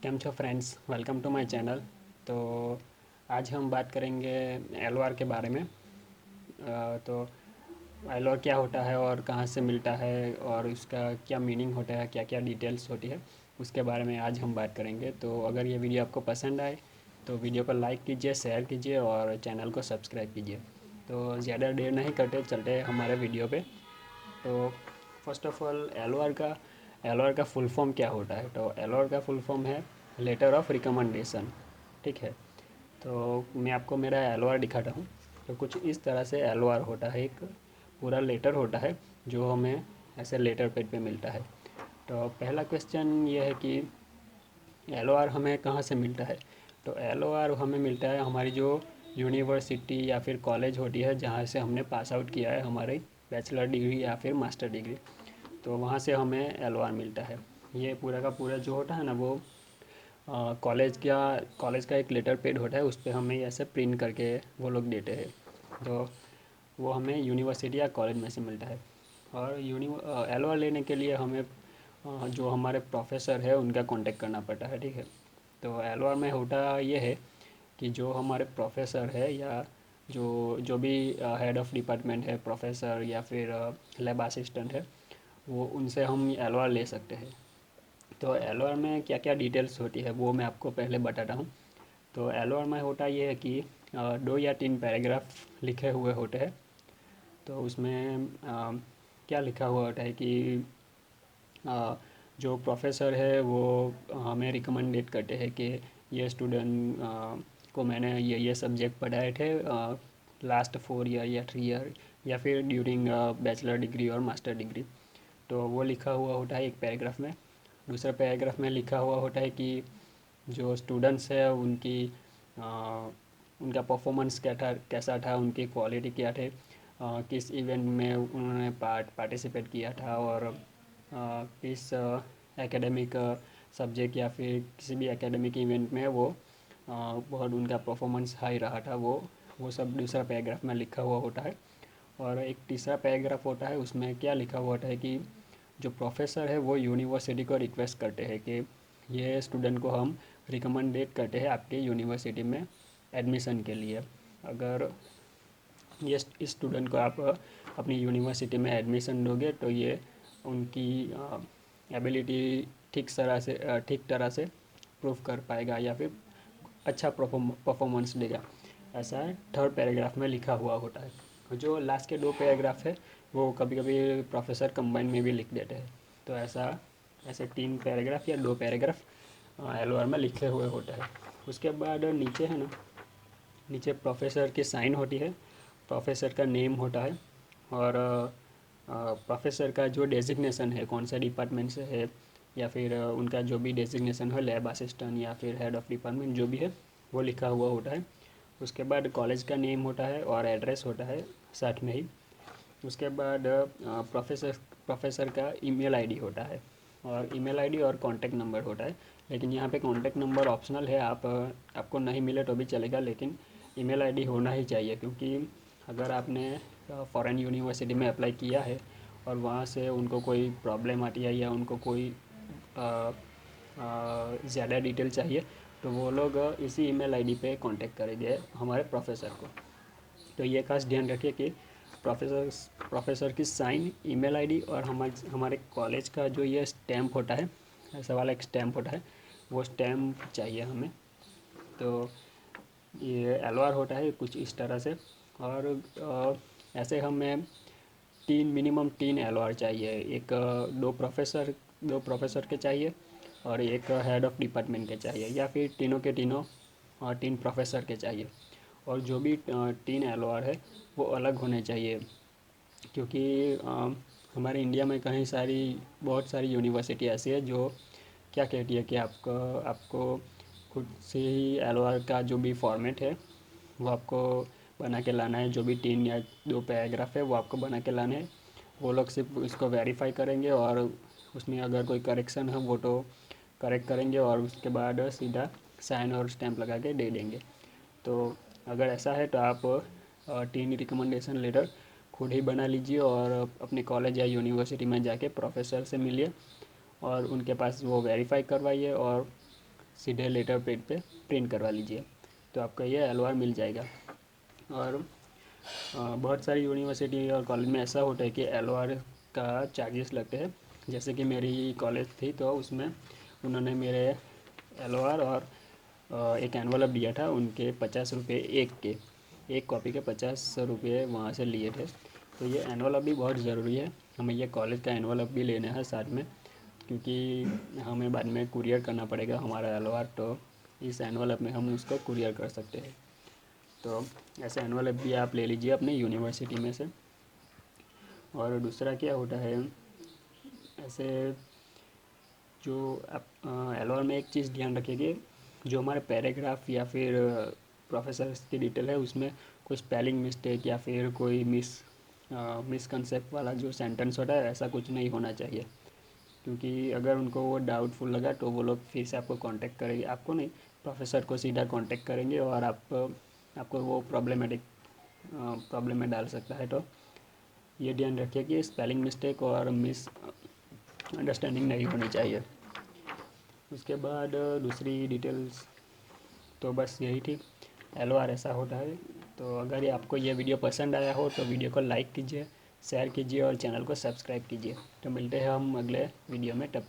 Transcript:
केम छो friends, welcome to my channel. तो आज हम बात करेंगे एलओआर के बारे में। तो एलओआर क्या होता है और कहाँ से मिलता है और उसका क्या मीनिंग होता है, क्या क्या डिटेल्स होती है, उसके बारे में आज हम बात करेंगे। तो अगर ये वीडियो आपको पसंद आए तो वीडियो को लाइक कीजिए, शेयर कीजिए और चैनल को सब्सक्राइब कीजिए। तो ज़्यादा देर नहीं करते, चलते हमारे वीडियो पे। तो फर्स्ट ऑफ ऑल एलओआर का फुल फॉर्म क्या होता है। तो एलओआर का फुल फॉर्म है लेटर ऑफ रिकमेंडेशन। ठीक है। तो मैं आपको मेरा एलओआर दिखाता हूँ। तो कुछ इस तरह से एलओआर होता है, एक पूरा लेटर होता है जो हमें ऐसे लेटर पेड पे मिलता है। तो पहला क्वेश्चन ये है कि एलओआर हमें कहाँ से मिलता है। तो एलओआर हमें मिलता है हमारी जो यूनिवर्सिटी या फिर कॉलेज होती है जहाँ से हमने पास आउट किया है हमारी बैचलर डिग्री या फिर मास्टर डिग्री। तो वहाँ से हमें एलओआर मिलता है। ये पूरा का पूरा जो होता है ना वो कॉलेज का एक लेटर पेड होता है, उस पर हमें ऐसे प्रिंट करके वो लोग देते हैं। तो वो हमें यूनिवर्सिटी या कॉलेज में से मिलता है। और एलओआर लेने के लिए हमें जो हमारे प्रोफेसर है उनका कांटेक्ट करना पड़ता है। ठीक है। तो एलओआर में होता ये है कि जो हमारे प्रोफेसर है या जो जो भी हेड ऑफ डिपार्टमेंट है, प्रोफेसर या फिर लैब असिस्टेंट है, वो उनसे हम एलओआर ले सकते हैं। तो एलओआर में क्या क्या डिटेल्स होती है वो मैं आपको पहले बताता हूँ। तो एलओआर में होता ये है कि 2 या 3 पैराग्राफ लिखे हुए होते हैं। तो उसमें क्या लिखा हुआ होता है कि अ, जो प्रोफेसर है वो हमें रिकमेंडेड करते हैं कि ये स्टूडेंट को मैंने ये सब्जेक्ट पढ़ाए थे लास्ट 4 ईयर या 3 ईयर या फिर ड्यूरिंग बैचलर डिग्री और मास्टर डिग्री। तो वो लिखा हुआ होता है एक पैराग्राफ में। दूसरा पैराग्राफ में लिखा हुआ होता है कि जो स्टूडेंट्स है अ, उनका परफॉर्मेंस कैसा था, उनकी क्वालिटी क्या थे, किस इवेंट में उन्होंने पार्टिसिपेट किया था और किस एकेडमिक सब्जेक्ट या फिर किसी भी एकेडमिक इवेंट में वो बहुत उनका परफॉर्मेंस हाई रहा था। वो सब दूसरा पैराग्राफ में लिखा हुआ होता है। और एक तीसरा पैराग्राफ होता है, उसमें क्या लिखा हुआ होता है कि जो प्रोफेसर है वो यूनिवर्सिटी को रिक्वेस्ट करते हैं कि ये स्टूडेंट को हम रिकमेंडेड करते हैं आपके यूनिवर्सिटी में एडमिशन के लिए। अगर ये इस स्टूडेंट को आप अपनी यूनिवर्सिटी में एडमिशन दोगे तो ये उनकी एबिलिटी ठीक तरह से प्रूव कर पाएगा या फिर अच्छा परफॉर्मेंस देगा। ऐसा थर्ड पैराग्राफ में लिखा हुआ होता है। जो लास्ट के 2 पैराग्राफ है वो कभी कभी प्रोफेसर कंबाइन में भी लिख देते हैं। तो ऐसे 3 पैराग्राफ या 2 पैराग्राफ एलओआर में लिखे हुए होता है। उसके बाद नीचे है ना, नीचे प्रोफेसर की साइन होती है, प्रोफेसर का नेम होता है और प्रोफेसर का जो डेजिग्नेशन है, कौन सा डिपार्टमेंट से है या फिर उनका जो भी डेजिग्नेशन हो, लैब असिस्टेंट या फिर हेड ऑफ डिपार्टमेंट जो भी है वो लिखा हुआ होता है। उसके बाद कॉलेज का नेम होता है और एड्रेस होता है साथ में ही। उसके बाद प्रोफेसर का ईमेल आईडी होता है और ईमेल आईडी और कॉन्टैक्ट नंबर होता है। लेकिन यहाँ पे कॉन्टैक्ट नंबर ऑप्शनल है, आपको नहीं मिले तो भी चलेगा, लेकिन ईमेल आईडी होना ही चाहिए क्योंकि अगर आपने फॉरेन यूनिवर्सिटी में अप्लाई किया है और वहाँ से उनको कोई प्रॉब्लम आती है या उनको कोई ज़्यादा डिटेल चाहिए तो वो लोग इसी ईमेल आईडी पे कांटेक्ट करेंगे हमारे प्रोफेसर को। तो ये खास ध्यान रखिए कि प्रोफेसर प्रोफेसर की साइन, ईमेल आईडी और हमारे कॉलेज का जो ये स्टैम्प होता है, ऐसा वाला एक स्टैम्प होता है, वो स्टैम्प चाहिए हमें। तो ये एलओआर होता है कुछ इस तरह से। और ऐसे हमें मिनिमम 3 एलओआर चाहिए। एक दो प्रोफेसर के चाहिए और एक हेड ऑफ डिपार्टमेंट के चाहिए या फिर तीनों के तीनों 3 प्रोफेसर के चाहिए। और जो भी 3 एलओआर है वो अलग होने चाहिए क्योंकि हमारे इंडिया में बहुत सारी यूनिवर्सिटी ऐसी है जो क्या कहती है कि आपको आपको खुद से ही एलओआर का जो भी फॉर्मेट है वो आपको बना के लाना है। जो भी 3 या 2 पैराग्राफ है वो आपको बना के लाने हैं। वो लोग सिर्फ इसको वेरीफाई करेंगे और उसमें अगर कोई करेक्शन है वो तो करेक्ट करेंगे और उसके बाद सीधा साइन और स्टैंप लगा के दे देंगे। तो अगर ऐसा है तो आप 3 रिकमेंडेशन लेटर खुद ही बना लीजिए और अपने कॉलेज या यूनिवर्सिटी में जाके प्रोफेसर से मिलिए और उनके पास वो वेरीफाई करवाइए और सीधे लेटर पैड पे प्रिंट करवा लीजिए, तो आपका ये LOR मिल जाएगा। और बहुत सारी यूनिवर्सिटी और कॉलेज में ऐसा होता है कि LOR का चार्जेस लगते हैं। जैसे कि मेरी कॉलेज थी तो उसमें उन्होंने मेरे LOR और एक एनवलप दिया था, उनके 50 रुपये एक कॉपी के 50 रुपये वहाँ से लिए थे। तो ये एनवलप भी बहुत ज़रूरी है, हमें ये कॉलेज का एनवलप भी लेना है साथ में, क्योंकि हमें बाद में कुरियर करना पड़ेगा हमारा LOR, तो इस एनवलप में हम उसको कुरियर कर सकते हैं। तो ऐसे एनवलप भी आप ले लीजिए अपने यूनिवर्सिटी में से। और दूसरा क्या होता है, ऐसे जो आप LOR में एक चीज़ ध्यान रखिए कि जो हमारे पैराग्राफ या फिर प्रोफेसर्स की डिटेल है उसमें कोई स्पेलिंग मिस्टेक या फिर कोई मिसकंसेप्ट वाला जो सेंटेंस होता है ऐसा कुछ नहीं होना चाहिए, क्योंकि अगर उनको वो डाउटफुल लगा तो वो लोग फिर से आपको कांटेक्ट करेंगे, आपको नहीं, प्रोफेसर को सीधा कांटेक्ट करेंगे और आपको वो प्रॉब्लम में डाल सकता है। तो ये ध्यान रखिए कि स्पेलिंग मिस्टेक और मिस अंडरस्टैंडिंग नहीं होनी चाहिए। उसके बाद दूसरी डिटेल्स तो बस यही थी। LOR ऐसा होता है। तो अगर ये आपको ये वीडियो पसंद आया हो तो वीडियो को लाइक कीजिए, शेयर कीजिए और चैनल को सब्सक्राइब कीजिए। तो मिलते हैं हम अगले वीडियो में, तब